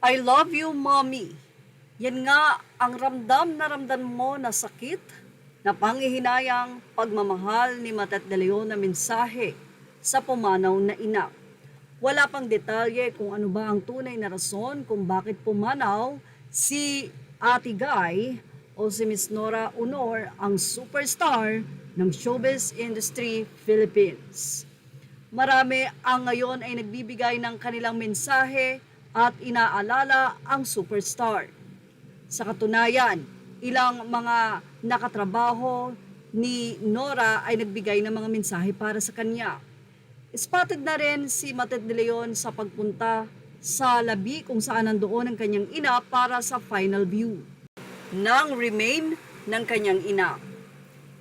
I love you, mommy. Yan nga ang ramdam na ramdam mo na sakit na panghihinayang pagmamahal ni Matet de Leon na mensahe sa pumanaw na ina. Wala pang detalye kung ano ba ang tunay na rason kung bakit pumanaw si Ate Guy o si Miss Nora Honor, ang superstar ng showbiz industry Philippines. Marami ang ngayon ay nagbibigay ng kanilang mensahe at inaalala ang superstar. Sa katunayan, ilang mga nakatrabaho ni Nora ay nagbigay ng mga mensahe para sa kanya. Spotted na rin si Matet de Leon sa pagpunta sa labi kung saan nandoon ang kanyang ina para sa final view ng remain ng kanyang ina.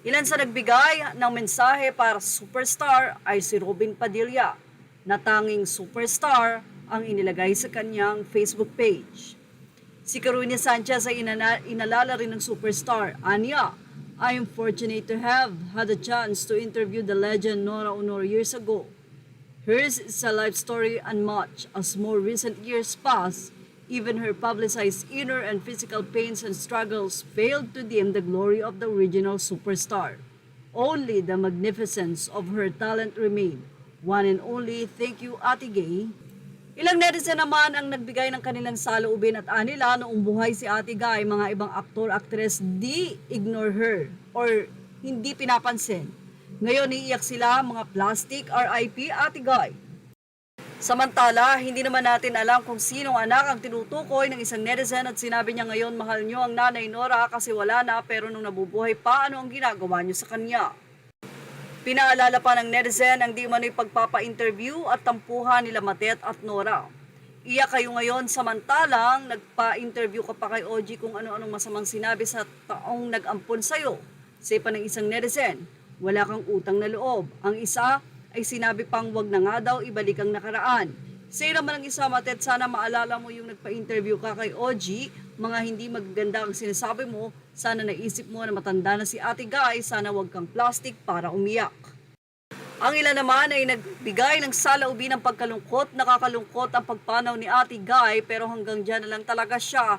Ilan sa nagbigay ng mensahe para sa superstar ay si Robin Padilla, na tanging superstar ang inilagay sa kanyang Facebook page. Si Caroline Sanchez ay inalala rin ng superstar. Anya, I am fortunate to have had a chance to interview the legend Nora Honor years ago. Hers is a life story unmatched. As more recent years pass, even her publicized inner and physical pains and struggles failed to dim the glory of the original superstar. Only the magnificence of her talent remained. One and only, thank you, Ate Gay. Ilang netizen naman ang nagbigay ng kanilang saloobin at anila noong buhay si Ate Guy. Mga ibang aktor, aktres di ignore her or hindi pinapansin. Ngayon iiyak sila, mga plastic, RIP Ate Guy. Samantala, hindi naman natin alam kung sinong anak ang tinutukoy ng isang netizen at sinabi niya ngayon mahal niyo ang nanay Nora kasi wala na, pero nung nabubuhay pa, ano ang ginagawa niyo sa kanya? Pinaalala pa ng netizen ang di umano'y pagpapa-interview at tampuhan nila Matet at Nora. Iyak kayo ngayon samantalang nagpa-interview ka pa kay OG kung ano-anong masamang sinabi sa taong nag-ampon sa'yo. Say pa ng isang netizen, wala kang utang na loob. Ang isa ay sinabi pang wag na nga daw ibalik ang nakaraan. Say naman ng isa, Matet, sana maalala mo yung nagpa-interview ka kay OG, mga hindi magaganda ang sinasabi mo, sana naisip mo na matanda na si Ate Guy, sana wag kang plastic para umiyak. Ang ilan naman ay nagbigay ng saloobin ng pagkalungkot, nakakalungkot ang pagpanaw ni Ate Guy, pero hanggang dyan na lang talaga siya.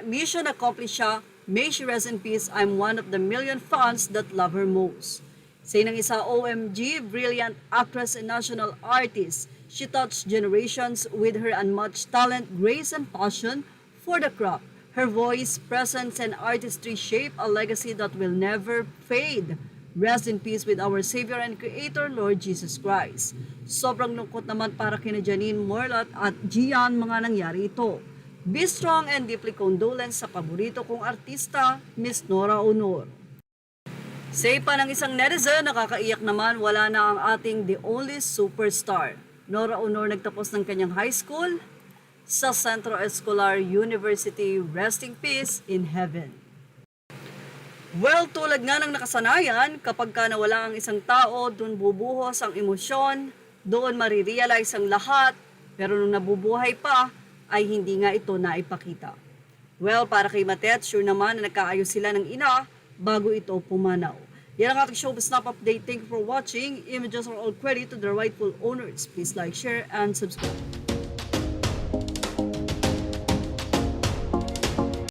Mission accomplished siya, may she rest in peace, I'm one of the million fans that love her most. Say ng isa, OMG, brilliant actress and national artist. She touched generations with her unmatched talent, grace, and passion for the craft. Her voice, presence, and artistry shape a legacy that will never fade. Rest in peace with our Savior and Creator, Lord Jesus Christ. Sobrang lungkot naman para kina Janine Morlat at Gian mga nangyari ito. Be strong and deeply condolence sa paborito kong artista, Miss Nora Honor. Say pa ng isang netizen, nakakaiyak naman, wala na ang ating the only superstar. Nora Honor nagtapos ng kanyang high school sa Centro Escolar University, resting peace in heaven. Well, tulad nga ng nakasanayan, kapag ka nawala ang isang tao, doon bubuhos ang emosyon, doon marirealize ang lahat, pero nung nabubuhay pa, ay hindi nga ito naipakita. Well, para kay Matet, sure naman na nagkaayos sila ng ina bago ito pumanaw. Yan ang ating showbiz snap update. Thank you for watching. Images are all credit to the rightful owners. Please like, share, and subscribe.